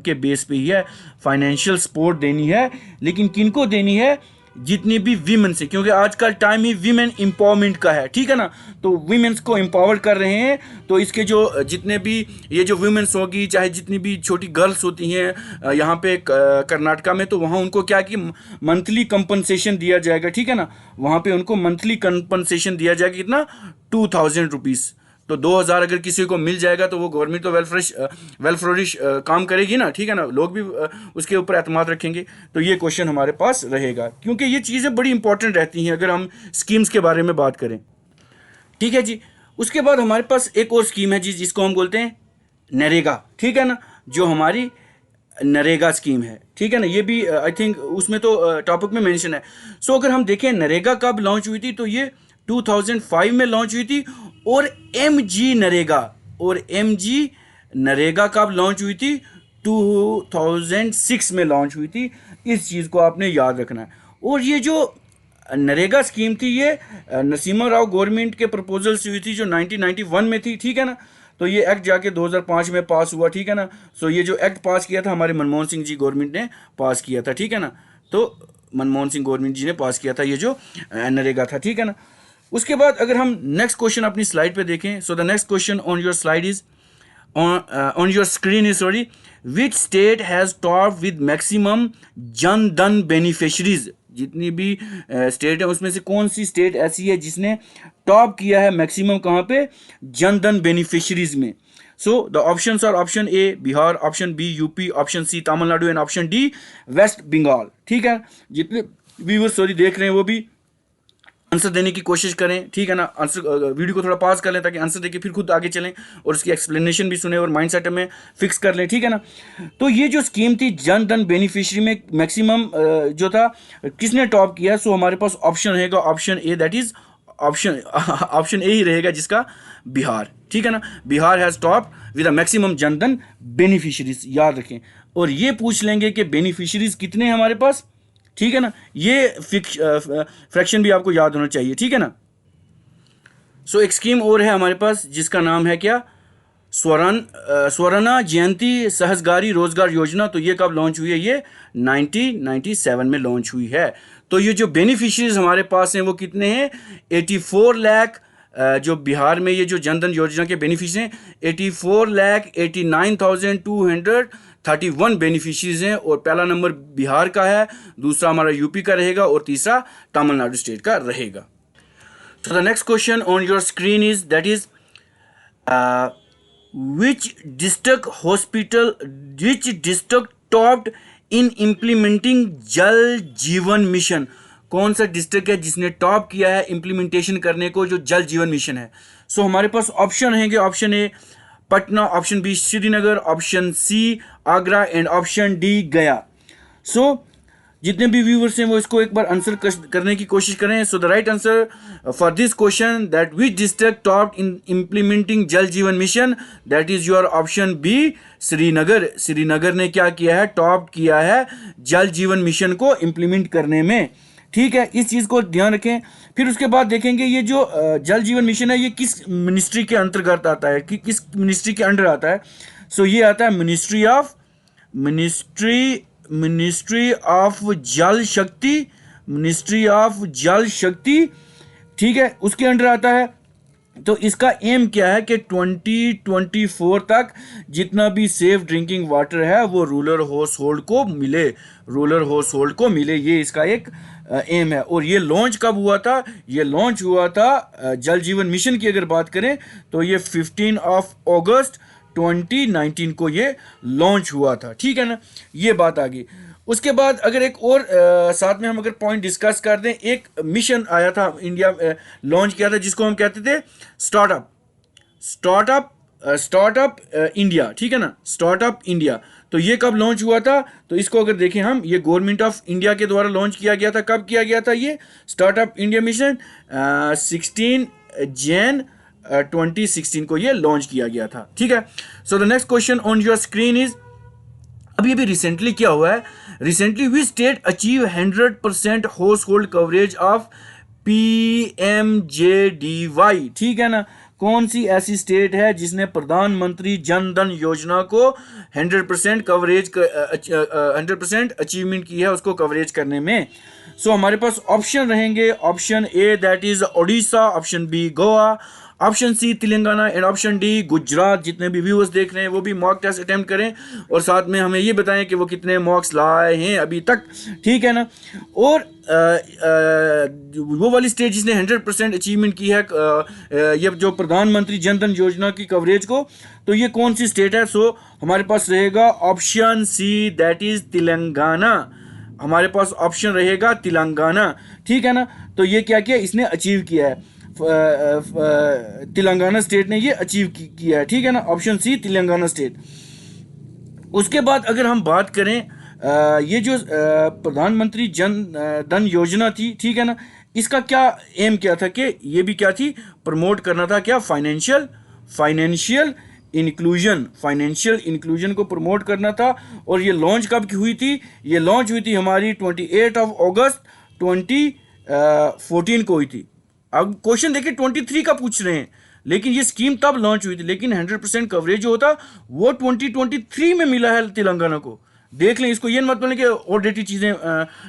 के बेस पे ही है, फाइनेंशियल सपोर्ट देनी है। लेकिन किनको देनी है, जितनी भी वीमेंस है, क्योंकि आजकल टाइम ही वीमेन एम्पावरमेंट का है। ठीक है ना, तो वीमेंस को एम्पावर कर रहे हैं। तो इसके जो जितने भी ये जो वीमेंस होगी, चाहे जितनी भी छोटी गर्ल्स होती हैं यहाँ पे कर्नाटका में, तो वहाँ उनको क्या कि मंथली कंपनसेशन दिया जाएगा। ठीक है ना, वहाँ पे उनको मंथली कंपनसेशन दिया जाएगा, कितना, 2000 रुपीज़। तो 2000 अगर किसी को मिल जाएगा तो वो गवर्नमेंट तो वेलफेयरिश काम करेगी ना। ठीक है ना, लोग भी उसके ऊपर एतमाद रखेंगे। तो ये क्वेश्चन हमारे पास रहेगा, क्योंकि ये चीज़ें बड़ी इंपॉर्टेंट रहती हैं अगर हम स्कीम्स के बारे में बात करें। ठीक है जी, उसके बाद हमारे पास एक और स्कीम है जी, जिसको हम बोलते हैं नरेगा। ठीक है ना, जो हमारी नरेगा स्कीम है। ठीक है ना, ये भी आई थिंक उसमें तो टॉपिक में मेंशन है। सो अगर हम देखें नरेगा कब लॉन्च हुई थी, तो ये 2005 में लॉन्च हुई थी। और एमजी नरेगा कब लॉन्च हुई थी, 2006 में लॉन्च हुई थी। इस चीज़ को आपने याद रखना है। और ये जो नरेगा स्कीम थी, ये नरसिम्हा राव गवर्नमेंट के प्रपोजल से हुई थी, जो 1991 में थी। ठीक है ना, तो ये एक्ट जाके 2005 में पास हुआ। ठीक है ना, सो ये जो एक्ट पास किया था हमारे मनमोहन सिंह जी गवर्नमेंट ने पास किया था। ठीक है ना, तो मनमोहन सिंह गवर्नमेंट जी ने पास किया था ये जो नरेगा था। ठीक है ना, उसके बाद अगर हम नेक्स्ट क्वेश्चन अपनी स्लाइड पे देखें, सो the next question on your slide is on your screen is, sorry, which state has top with maximum Jan Dhan beneficiaries. जितनी भी स्टेट है उसमें से कौन सी स्टेट ऐसी है जिसने टॉप किया है मैक्सिमम, कहाँ पे, जन धन बेनिफिशरीज में। So the options are option A Bihar, option B UP, option C Tamil Nadu and option D West Bengal. ठीक है, जितने व्यूअर्स सॉरी देख रहे हैं वो भी आंसर देने की कोशिश करें। ठीक है ना, आंसर वीडियो को थोड़ा पॉज कर लें ताकि आंसर देके फिर खुद आगे चलें और उसकी एक्सप्लेनेशन भी सुने और माइंड सेट में फिक्स कर लें। ठीक है ना, तो ये जो स्कीम थी जन धन बेनिफिशियरी में मैक्सिमम जो था किसने टॉप किया, सो हमारे पास ऑप्शन रहेगा option A, that is option A ही रहेगा जिसका बिहार। ठीक है ना, Bihar has top with maximum Jan Dhan beneficiaries, याद रखें। और ये पूछ लेंगे कि बेनिफिशरीज कितने हैं हमारे पास। ठीक है ना, ये फ्रैक्शन भी आपको याद होना चाहिए। ठीक है ना, सो एक स्कीम और है हमारे पास जिसका नाम है क्या, स्वर्ण जयंती सहसगारी रोजगार योजना। तो ये कब लॉन्च हुई है, ये 1997 में लॉन्च हुई है। तो ये जो बेनिफिशरीज हमारे पास हैं वो कितने हैं, 84 लाख। जो बिहार में ये जो जनधन योजना के बेनिफिशरी हैं 84,89,231 बेनिफिशरीज हैं। और पहला नंबर बिहार का है, दूसरा हमारा यूपी का रहेगा और तीसरा तमिलनाडु स्टेट का रहेगा। तो the next question on your screen is, that is which district topped in implementing जल जीवन मिशन। कौन सा डिस्ट्रिक्ट है जिसने टॉप किया है इंप्लीमेंटेशन करने को जो जल जीवन मिशन है। सो हमारे पास ऑप्शन रहेंगे, option A Patna, option B Srinagar, option C Agra and option D Gaya. So जितने भी व्यूवर्स हैं वो इसको एक बार आंसर करने की कोशिश करें. So the right answer for this question that which district top in implementing Jal Jeevan mission, that is your option B, Srinagar. Srinagar ने क्या किया है, टॉप किया है जल जीवन मिशन को इम्प्लीमेंट करने में. ठीक है, इस चीज़ को ध्यान रखें. फिर उसके बाद देखेंगे ये जो जल जीवन मिशन है ये किस मिनिस्ट्री के अंतर्गत आता है, कि किस मिनिस्ट्री के अंडर आता है. सो ये आता है मिनिस्ट्री ऑफ जल शक्ति, मिनिस्ट्री ऑफ जल शक्ति. ठीक है, उसके अंडर आता है. तो इसका एम क्या है कि 2024 तक जितना भी सेफ ड्रिंकिंग वाटर है वो रूरल हाउस होल्ड को मिले. ये इसका एक एम है. और ये लॉन्च कब हुआ था, ये लॉन्च हुआ था जल जीवन मिशन की अगर बात करें तो ये 15 अगस्त 2019 को ये लॉन्च हुआ था. ठीक है ना, ये बात आ गई. उसके बाद अगर एक और साथ में हम अगर पॉइंट डिस्कस कर दें, एक मिशन आया था इंडिया लॉन्च किया था जिसको हम कहते थे स्टार्टअप इंडिया. ठीक है ना, स्टार्टअप इंडिया. तो ये कब लॉन्च हुआ था, तो इसको अगर देखें हम, ये गवर्नमेंट ऑफ इंडिया के द्वारा लॉन्च किया गया था. कब किया गया था ये स्टार्टअप इंडिया मिशन, 16 जैन 2016 को ये लॉन्च किया गया था. ठीक है. So the next question on your screen is, अभी अभी रिसेंटली क्या हुआ है, recently which state achieve 100% house hold coverage of PMJDY. ठीक है ना, कौन सी ऐसी स्टेट है जिसने प्रधानमंत्री जन धन योजना को 100% कवरेज 100% अचीवमेंट की है उसको कवरेज करने में. सो हमारे पास ऑप्शन रहेंगे, option A that is Odisha, option B Goa, option C Telangana and option D Gujarat. जितने भी व्यूअर्स देख रहे हैं वो भी मॉक टेस्ट अटेम्प्ट करें और साथ में हमें ये बताएं कि वो कितने मॉक्स लाए हैं अभी तक. ठीक है ना. और वो वाली स्टेट जिसने 100% अचीवमेंट की है ये जो प्रधानमंत्री जन धन योजना की कवरेज को, तो ये कौन सी स्टेट है. सो हमारे पास रहेगा option C that is Telangana. हमारे पास ऑप्शन रहेगा तेलंगाना. ठीक है ना. तो ये क्या किया, इसने अचीव किया है, तेलंगाना स्टेट ने ये अचीव किया है. ठीक है ना, ऑप्शन सी तेलंगाना स्टेट. उसके बाद अगर हम बात करें ये जो प्रधानमंत्री जन धन योजना थी, ठीक है ना, इसका क्या एम क्या था, कि ये भी क्या थी, प्रमोट करना था क्या, फाइनेंशियल इंक्लूजन को प्रमोट करना था. और ये लॉन्च कब की हुई थी, ये लॉन्च हुई थी हमारी 28 अगस्त 2014 को हुई थी. अब क्वेश्चन देखिए 23 का पूछ रहे हैं, लेकिन ये स्कीम तब लॉन्च हुई थी, लेकिन 100% कवरेज जो होता वो 2023 में मिला है तेलंगाना को. देख लें इसको, ये मत बोलें कि और डेटी चीज़ें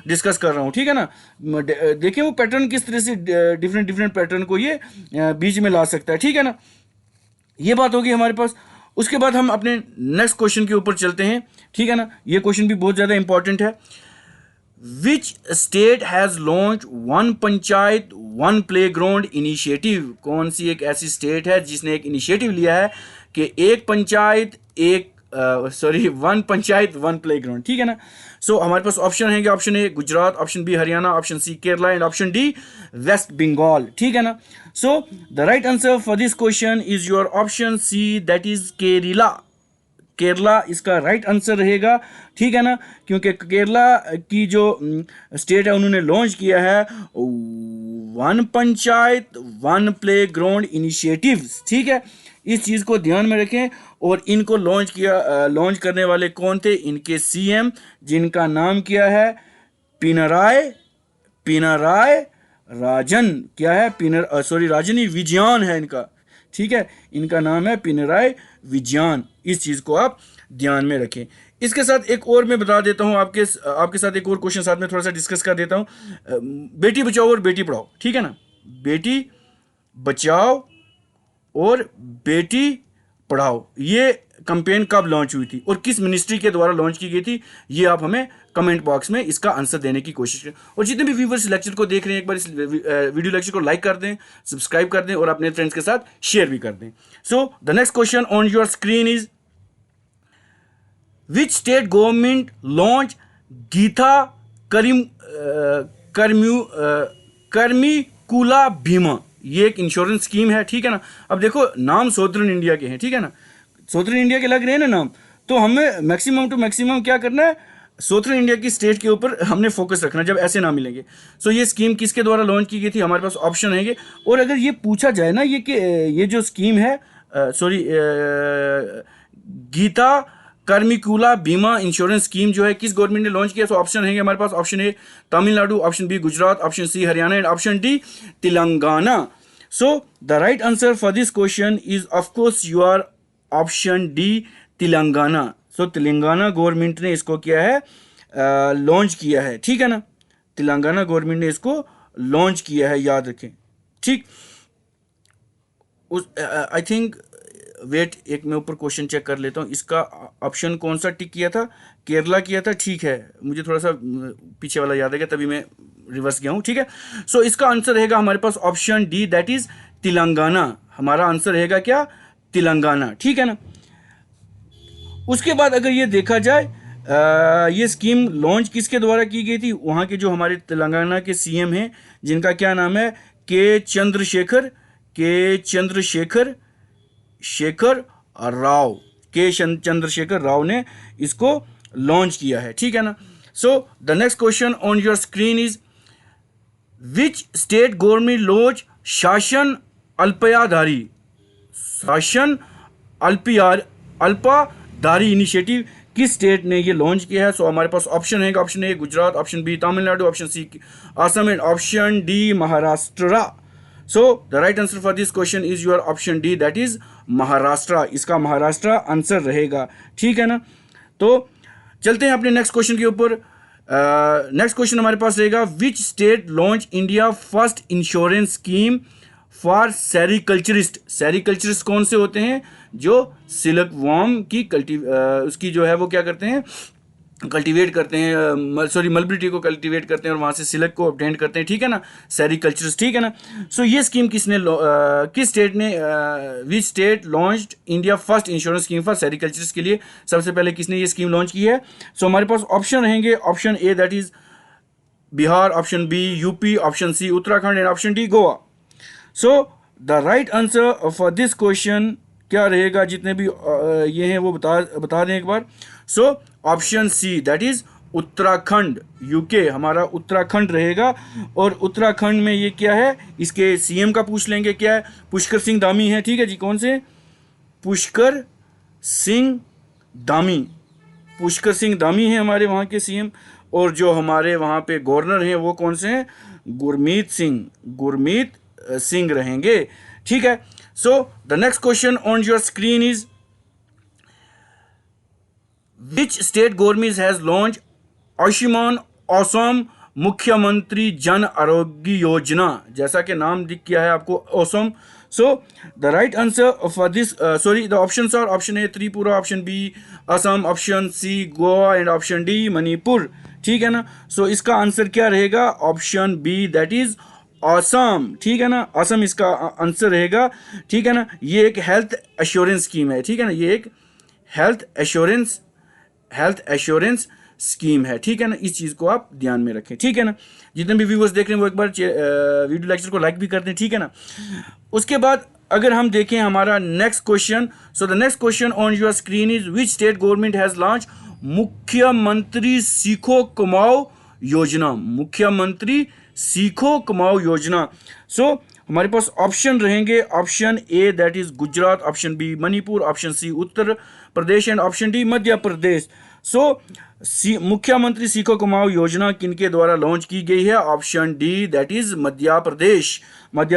डिस्कस कर रहा हूँ. ठीक है ना, देखें वो पैटर्न किस तरह से डिफरेंट पैटर्न को ये बीच में ला सकता है. ठीक है ना, ये बात होगी हमारे पास. उसके बाद हम अपने नेक्स्ट क्वेश्चन के ऊपर चलते हैं. ठीक है ना, ये क्वेश्चन भी बहुत ज़्यादा इंपॉर्टेंट है. Which state has launch one panchayat one play ground initiative. कौन सी एक ऐसी स्टेट है जिसने एक इनिशिएटिव लिया है कि one panchayat one play ground. ठीक है ना. सो हमारे पास ऑप्शन है, option A Gujarat, option B Haryana, option C Kerala and option D West Bengal. ठीक है ना. So the right answer for this question is your option C that is Kerala इसका राइट आंसर रहेगा. ठीक है ना, क्योंकि केरला की जो स्टेट है उन्होंने लॉन्च किया है one panchayat one play ground initiatives. ठीक है, इस चीज़ को ध्यान में रखें. और इनको लॉन्च करने वाले कौन थे, इनके सीएम, जिनका नाम क्या है पिनराई राजन. क्या है, राजन ही विजयन है इनका. ठीक है, इनका नाम है पिनराई विजयन. इस चीज़ को आप ध्यान में रखें. इसके साथ एक और मैं बता देता हूं, आपके साथ एक और क्वेश्चन साथ में थोड़ा सा डिस्कस कर देता हूं. बेटी बचाओ और बेटी पढ़ाओ. ठीक है ना, बेटी बचाओ और बेटी पढ़ाओ, ये कैंपेन कब लॉन्च हुई थी और किस मिनिस्ट्री के द्वारा लॉन्च की गई थी, ये आप हमें कमेंट बॉक्स में इसका आंसर देने की कोशिश करें. और जितने भी व्यूवर्स लेक्चर को देख रहे हैं, एक बार इस वीडियो लेक्चर को लाइक कर दें, सब्सक्राइब कर दें और अपने फ्रेंड्स के साथ शेयर भी कर दें. So the next question on your screen is, which state government launch Geetha Karmikula Bima. ये एक इंश्योरेंस स्कीम है. ठीक है ना. अब देखो नाम सौदर्न इंडिया के हैं. ठीक है ना, सौदर्न इंडिया के लग रहे हैं ना नाम, तो हमें मैक्सिमम टू मैक्सिमम क्या करना है, साउथर्न इंडिया की स्टेट के ऊपर हमने फोकस रखना जब ऐसे ना मिलेंगे। सो ये स्कीम किसके द्वारा लॉन्च की गई थी, हमारे पास ऑप्शन है ये। और अगर ये पूछा जाए ना ये कि ये जो स्कीम है, सॉरी, गीता कर्मिकुला बीमा इंश्योरेंस स्कीम जो है किस गवर्नमेंट ने लॉन्च किया, तो ऑप्शन है हमारे पास। Option A Tamil Nadu, option B Gujarat, option C Haryana and option D Telangana. So the right answer for this question is of course your option D Telangana. So Telangana government ने इसको किया है, लॉन्च किया है, ठीक है ना। तेलंगाना गवर्नमेंट ने इसको लॉन्च किया है, याद रखें, ठीक। उस आई थिंक, वेट, एक मैं ऊपर क्वेश्चन चेक कर लेता हूँ। इसका ऑप्शन कौन सा टिक किया था, केरला किया था, ठीक है। मुझे थोड़ा सा पीछे वाला याद है, तभी मैं रिवर्स गया हूँ, ठीक है। सो इसका आंसर रहेगा हमारे पास option D, that is Telangana. हमारा आंसर रहेगा क्या, तेलंगाना, ठीक है ना। उसके बाद अगर ये देखा जाए, ये स्कीम लॉन्च किसके द्वारा की गई थी, वहाँ के जो हमारे तेलंगाना के सीएम हैं जिनका क्या नाम है, शेखर राव, चंद्रशेखर राव ने इसको लॉन्च किया है, ठीक है ना। So the next question on your screen is which state government launch शासन अल्पाधारी इनिशिएटिव, किस स्टेट ने ये लॉन्च किया है। सो हमारे पास ऑप्शन है, option A Gujarat, option B Tamil Nadu, option C Assam and option D Maharashtra. So the right answer for this question is your option D, that is Maharashtra. इसका महाराष्ट्र आंसर रहेगा, ठीक है ना। तो चलते हैं अपने नेक्स्ट क्वेश्चन के ऊपर। नेक्स्ट क्वेश्चन हमारे पास रहेगा, which state launch India first insurance scheme for sericulturist कौन से होते हैं, जो सिल्क वॉर्म की उसकी जो है वो क्या करते हैं, कल्टीवेट करते हैं, सॉरी मलबरी ट्री को कल्टीवेट करते हैं और वहाँ से सिल्क को ऑब्टेन करते हैं, ठीक है ना, सेरिकल्चरिस्ट, ठीक है ना। सो ये स्कीम किस स्टेट ने, which state launched India first insurance scheme for sericulturist के लिए सबसे पहले किसने ये स्कीम लॉन्च की है। सो हमारे पास ऑप्शन रहेंगे, option A that is Bihar, option B UP, option C Uttarakhand and option D Goa. So the right answer for this question क्या रहेगा, जितने भी ये हैं वो बता दें एक बार। So option C that is Uttarakhand, UK हमारा उत्तराखंड रहेगा। और उत्तराखंड में ये क्या है, इसके सीएम का पूछ लेंगे, क्या है, पुष्कर सिंह धामी है, ठीक है जी। कौन से, पुष्कर सिंह धामी है हमारे वहाँ के सीएम। और जो हमारे वहाँ पे गवर्नर हैं वो कौन से हैं, गुरमीत सिंह रहेंगे, ठीक है। So the next question on your screen is which state government has launch Ayushman Assam मुख्यमंत्री जन आरोग्य योजना, जैसा कि नाम दिख गया है आपको Assam. So the right answer for this, sorry the options are option A Tripura, option B Assam, option C Goa and option D Manipur, ठीक है ना। सो इसका आंसर क्या रहेगा, option B that is Assam, ठीक है ना। असम इसका आंसर रहेगा, ठीक है ना। ये एक हेल्थ एश्योरेंस स्कीम है, ठीक है ना, ये एक हेल्थ एश्योरेंस स्कीम है, ठीक है ना। इस चीज़ को आप ध्यान में रखें, ठीक है ना। जितने भी व्यूवर्स देख रहे हैं वो एक बार वीडियो लेक्चर को लाइक भी कर दें, ठीक है ना। उसके बाद अगर हम देखें हमारा next question, so the next question on your screen is which state government has launch Mukhyamantri Seekho Kamao Yojana. So हमारे पास ऑप्शन रहेंगे, option A that is Gujarat, option B Manipur, option C Uttar Pradesh and option D Madhya Pradesh. So Mukhyamantri Seekho Kamao योजना किनके द्वारा लॉन्च की गई है, option D that is Madhya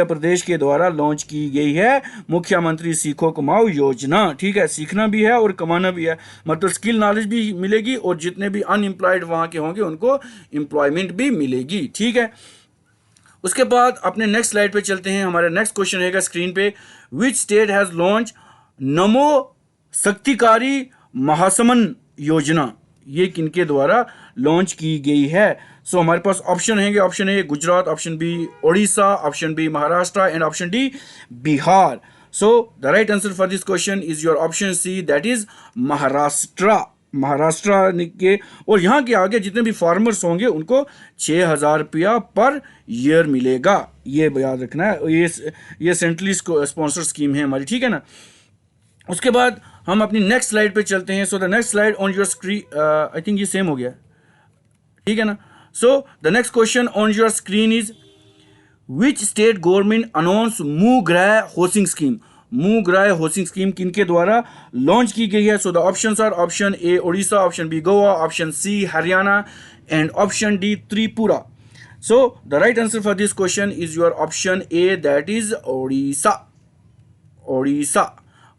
Pradesh के द्वारा लॉन्च की गई है मुख्यमंत्री सीखो कमाओ योजना, ठीक है। सीखना भी है और कमाना भी है, मतलब स्किल नॉलेज भी मिलेगी और जितने भी अनएम्प्लॉयड वहाँ के होंगे उनको एम्प्लॉयमेंट भी मिलेगी, ठीक है। उसके बाद अपने नेक्स्ट स्लाइड पे चलते हैं। हमारा नेक्स्ट क्वेश्चन रहेगा स्क्रीन पे, विच स्टेट हैज लॉन्च नमो शक्तिकारी महासमन योजना, ये किनके द्वारा लॉन्च की गई है। सो हमारे पास ऑप्शन है, option A Gujarat, option B Odisha, option B Maharashtra and option D Bihar. So the right answer for this question is your option C that is Maharashtra के। और यहाँ के आगे जितने भी फार्मर्स होंगे उनको 6,000 रुपया पर ईयर मिलेगा, ये याद रखना है। ये सेंट्रली स्पॉन्सर स्कीम है हमारी, ठीक है ना। उसके बाद हम अपनी नेक्स्ट स्लाइड पे चलते हैं। So the next slide on your screen, I think ये सेम हो गया, ठीक है ना। So the next question on your screen is which state government announce मुगराय हाउसिंग स्कीम। मुगराय हाउसिंग स्कीम किनके द्वारा लॉन्च की गई है? So the options are option A Odisha, option B Goa, option C Haryana and option D Tripura. So the right answer for this question is your option A, that is Odisha. Odisha,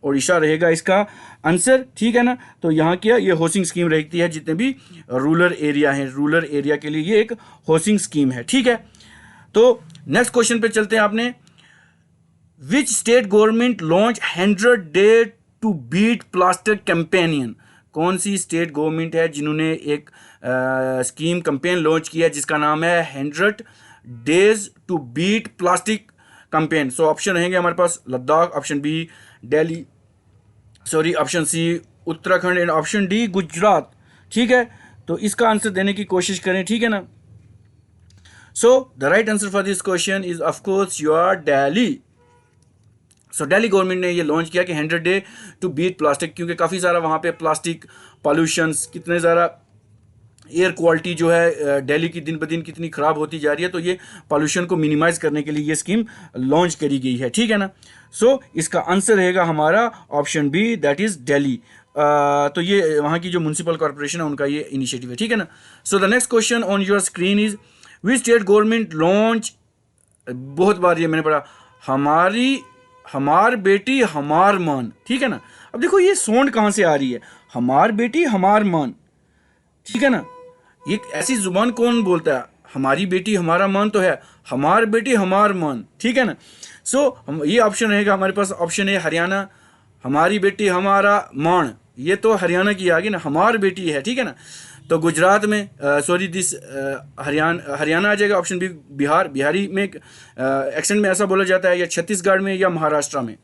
Odisha रहेगा इसका आंसर, ठीक है ना। तो यहाँ क्या ये हाउसिंग स्कीम रहती है जितने भी रूरल एरिया हैं, रूरल एरिया के लिए ये एक हाउसिंग स्कीम है, ठीक है। तो नेक्स्ट क्वेश्चन पे चलते हैं। आपने which state government launch 100 day to beat plastic campaign. कौन सी स्टेट गवर्नमेंट है जिन्होंने एक स्कीम कैंपेन लॉन्च किया जिसका नाम है 100 days to beat plastic campaign. So option रहेंगे हमारे पास Ladakh, option B Delhi, sorry option C Uttarakhand and option D Gujarat, ठीक है। तो इसका आंसर देने की कोशिश करें, ठीक है ना। So the right answer for this question is of course your Delhi. So Delhi government ने ये लॉन्च किया कि 100 डे टू बीट प्लास्टिक, क्योंकि काफ़ी सारा वहाँ पे प्लास्टिक पॉल्यूशंस, कितने ज़्यादा एयर क्वालिटी जो है दिल्ली की दिन ब दिन कितनी ख़राब होती जा रही है, तो ये पॉल्यूशन को मिनिमाइज़ करने के लिए ये स्कीम लॉन्च करी गई है, ठीक है ना। सो इसका आंसर रहेगा हमारा option B, that is Delhi. तो ये वहाँ की जो म्यूनसिपल कॉर्पोरेशन है उनका ये इनिशिएटिव है, ठीक है ना। So the next question on your screen is which state government launch, बहुत बार ये मैंने पढ़ा, हमार बेटी हमार मान, ठीक है ना। अब देखो ये सोंड कहाँ से आ रही है, हमार बेटी हमार मान, ठीक है ना। ये ऐसी जुबान कौन बोलता है, हमारी बेटी हमारा मान तो है, हमार बेटी हमार मान, ठीक है ना। सो ये ऑप्शन रहेगा हमारे पास, ऑप्शन ए हरियाणा, हमारी बेटी हमारा मान, ये तो हरियाणा की आ गई ना, हमार बेटी है, ठीक है ना। तो गुजरात में सॉरी दिस हरियाणा आ जाएगा, ऑप्शन बी बिहार, बिहारी में एक्सेंट में ऐसा बोला जाता है, या छत्तीसगढ़ में या महाराष्ट्र में।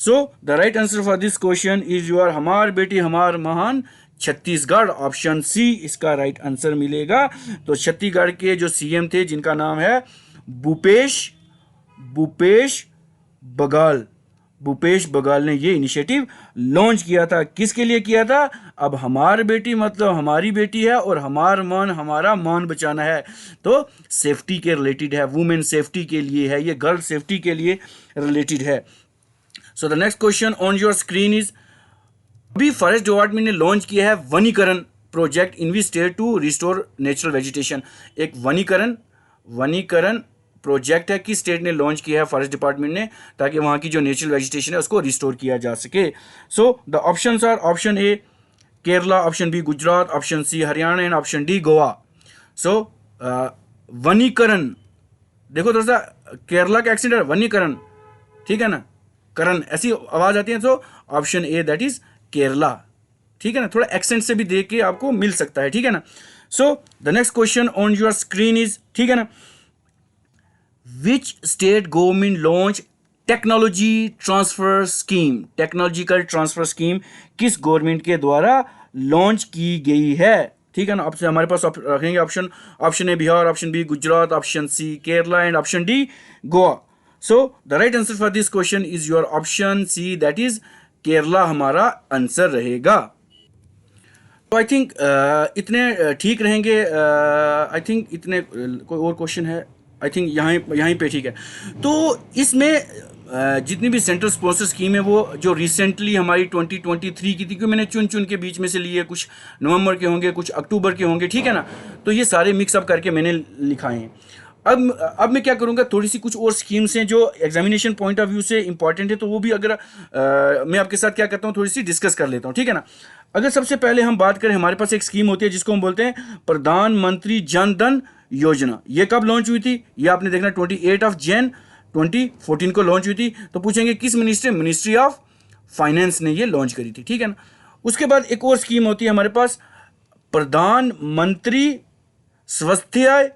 So the right answer for this question is your हमार बेटी हमार महान, छत्तीसगढ़, ऑप्शन सी इसका राइट आंसर मिलेगा। तो छत्तीसगढ़ के जो सीएम थे जिनका नाम है भूपेश बघेल, भूपेश बघेल ने ये इनिशिएटिव लॉन्च किया था। किसके लिए किया था? अब हमार बेटी मतलब हमारी बेटी है और हमार मान हमारा मान बचाना है, तो सेफ्टी के रिलेटेड है, वुमेन सेफ्टी के लिए है, ये गर्ल सेफ्टी के लिए रिलेटेड है। So the next question on your screen is अभी फॉरेस्ट डिपार्टमेंट ने लॉन्च किया है वनीकरण project in we state to restore natural vegetation. एक वनीकरण प्रोजेक्ट है, किस स्टेट ने लॉन्च किया है फॉरेस्ट डिपार्टमेंट ने, ताकि वहाँ की जो नेचुरल वेजिटेशन है उसको रिस्टोर किया जा सके। So the options are option A Kerala, option B Gujarat, option C Haryana and option D Goa. So वनीकरण, देखो थोड़ा सा केरला का एक्सेंट है, वनीकरण, ठीक है ना, करण ऐसी आवाज़ आती है, तो option A that is Kerala, ठीक है ना। थोड़ा एक्सेंट से भी देख के आपको मिल सकता है, ठीक है ना। So the next question on your screen is, ठीक है ना, विच state government launch technology transfer scheme. Technological transfer scheme किस गवर्नमेंट के द्वारा लॉन्च की गई है, ठीक है ना। आपसे हमारे पास रखेंगे option A Bihar, option B Gujarat, option C Kerala and option D Goa. So the right answer for this question is your option C, that is Kerala हमारा आंसर रहेगा। तो आई थिंक इतने ठीक रहेंगे, आई थिंक इतने, कोई और क्वेश्चन है? आई थिंक यहाँ पे ठीक है। तो इसमें जितनी भी सेंट्रल स्पॉन्सर स्कीम है वो जो रिसेंटली हमारी 2023 की थी, क्योंकि मैंने चुन के बीच में से लिए, कुछ नवंबर के होंगे, कुछ अक्टूबर के होंगे, ठीक है ना। तो ये सारे मिक्सअप करके मैंने लिखाए हैं। अब मैं क्या करूँगा, थोड़ी सी कुछ और स्कीम्स हैं जो एग्जामिनेशन पॉइंट ऑफ व्यू से इंपॉर्टेंट है, तो वो भी अगर मैं आपके साथ क्या करता हूँ थोड़ी सी डिस्कस कर लेता हूँ, ठीक है ना। अगर सबसे पहले हम बात करें, हमारे पास एक स्कीम होती है जिसको हम बोलते हैं प्रधानमंत्री जन धन योजना। ये कब लॉन्च हुई थी? ये आपने देखना 28 जैन 2014 को लॉन्च हुई थी। तो पूछेंगे किस मिनिस्ट्री ऑफ फाइनेंस ने ये लॉन्च करी थी, ठीक है ना। उसके बाद एक और स्कीम होती है हमारे पास प्रधानमंत्री स्वास्थ्य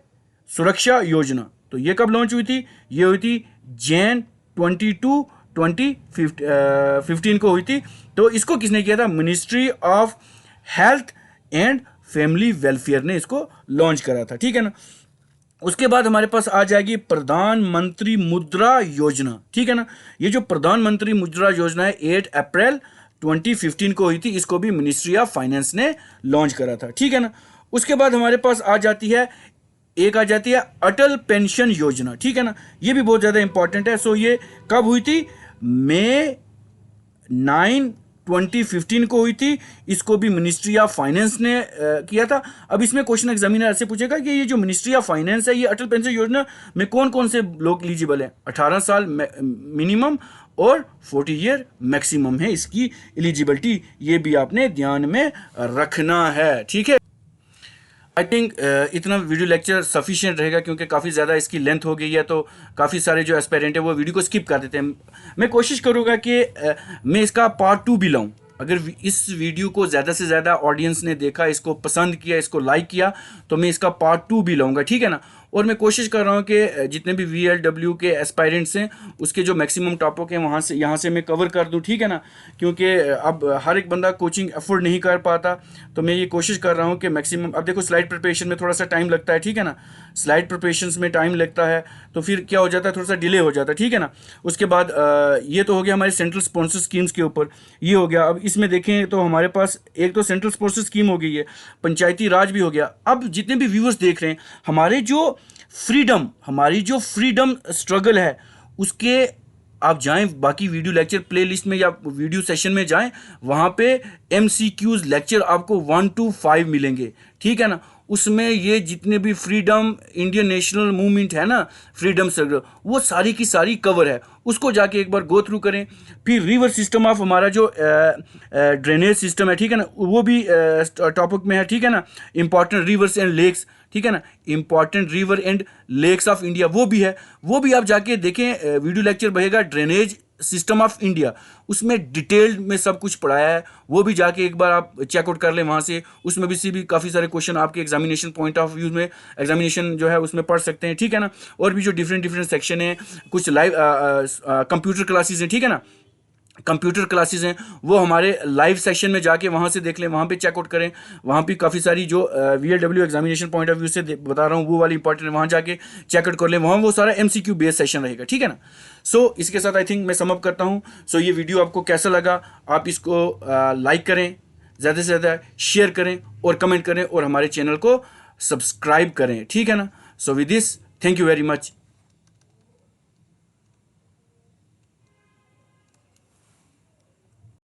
सुरक्षा योजना। तो ये कब लॉन्च हुई थी? ये हुई थी जैन 22 2015 को हुई थी। तो इसको किसने किया था? Ministry of health and family welfare ने इसको लॉन्च करा था, ठीक है ना। उसके बाद हमारे पास आ जाएगी प्रधानमंत्री मुद्रा योजना, ठीक है ना। ये जो प्रधानमंत्री मुद्रा योजना है 8 अप्रैल 2015 को हुई थी, इसको भी मिनिस्ट्री ऑफ फाइनेंस ने लॉन्च करा था, ठीक है ना। उसके बाद हमारे पास आ जाती है अटल पेंशन योजना, ठीक है ना, ये भी बहुत ज़्यादा इंपॉर्टेंट है। सो ये कब हुई थी? मई 9 2015 को हुई थी। इसको भी मिनिस्ट्री ऑफ फाइनेंस ने किया था। अब इसमें क्वेश्चन एग्जामिनर ऐसे पूछेगा कि ये जो मिनिस्ट्री ऑफ फाइनेंस है, ये अटल पेंशन योजना में कौन कौन से लोग एलिजिबल हैं? 18 साल मिनिमम और 40 ईयर मैक्सिमम है इसकी एलिजिबिलिटी। ये भी आपने ध्यान में रखना है, ठीक है। आई थिंक इतना वीडियो लेक्चर सफिशिएंट रहेगा, क्योंकि काफ़ी ज़्यादा इसकी लेंथ हो गई है, तो काफ़ी सारे जो एस्पायरेंट है वो वीडियो को स्किप कर देते हैं। मैं कोशिश करूँगा कि मैं इसका पार्ट 2 भी लाऊं। अगर इस वीडियो को ज़्यादा से ज़्यादा ऑडियंस ने देखा, इसको पसंद किया, इसको लाइक किया, तो मैं इसका पार्ट 2 भी लाऊंगा, ठीक है ना। और मैं कोशिश कर रहा हूँ कि जितने भी VLW के एस्पायरेंट्स हैं उसके जो मैक्सिमम टॉपिक हैं यहाँ से मैं कवर कर दूँ, ठीक है ना, क्योंकि अब हर एक बंदा कोचिंग अफोर्ड नहीं कर पाता। तो मैं ये कोशिश कर रहा हूँ कि मैक्सिमम, अब देखो स्लाइड प्रिपरेशन में थोड़ा सा टाइम लगता है, ठीक है ना, स्लाइड प्रिपरेशन में टाइम लगता है, तो फिर क्या हो जाता है, थोड़ा सा डिले हो जाता है, ठीक है ना। उसके बाद ये तो हो गया हमारे सेंट्रल स्पॉन्सर स्कीम्स के ऊपर, ये हो गया। अब इसमें देखें तो हमारे पास एक तो सेंट्रल स्पॉन्सर स्कीम हो गई है, पंचायती राज भी हो गया। अब जितने भी व्यूअर्स देख रहे हैं, हमारी जो फ्रीडम स्ट्रगल है उसके, आप जाएं बाकी वीडियो लेक्चर प्लेलिस्ट में या वीडियो सेशन में जाएं, वहाँ पे MCQs लेक्चर आपको 1 to 5 मिलेंगे, ठीक है ना। उसमें ये जितने भी फ्रीडम, इंडियन नेशनल मूवमेंट है ना, फ्रीडम स्ट्रगल, वो सारी की सारी कवर है। उसको जाके एक बार गो थ्रू करें। फिर रिवर सिस्टम ऑफ हमारा जो ड्रेनेज सिस्टम है, ठीक है ना, वो भी टॉपिक में है, ठीक है ना। इंपॉर्टेंट रिवर्स एंड लेक्स, ठीक है ना, important river and lakes of India, वो भी है, वो भी आप जाके देखें। वीडियो लेक्चर बहेगा ड्रेनेज सिस्टम ऑफ इंडिया, उसमें डिटेल्ड में सब कुछ पढ़ाया है, वो भी जाके एक बार आप चेकआउट कर लें वहाँ से। उसमें भी काफ़ी सारे क्वेश्चन आपके एग्जामिनेशन पॉइंट ऑफ व्यू में, एग्जामिनेशन जो है उसमें पढ़ सकते हैं, ठीक है ना। और भी जो डिफरेंट सेक्शन है, कुछ लाइव कंप्यूटर क्लासेस हैं, ठीक है ना, कंप्यूटर क्लासेस हैं, वो हमारे लाइव सेशन में जाके वहाँ से देख लें, वहाँ पे चेकआउट करें। वहाँ भी काफ़ी सारी जो VLW examination point of view से बता रहा हूँ वो वाली इंपॉर्टेंट है, वहाँ जाके चेकआउट कर लें, वहाँ वो सारा MCQ बेस्ड सेशन रहेगा, ठीक है ना। सो इसके साथ आई थिंक मैं सम अप करता हूँ। सो ये वीडियो आपको कैसा लगा, आप इसको लाइक करें, ज़्यादा से ज़्यादा शेयर करें और कमेंट करें, और हमारे चैनल को सब्सक्राइब करें, ठीक है ना। So with this, thank you very much.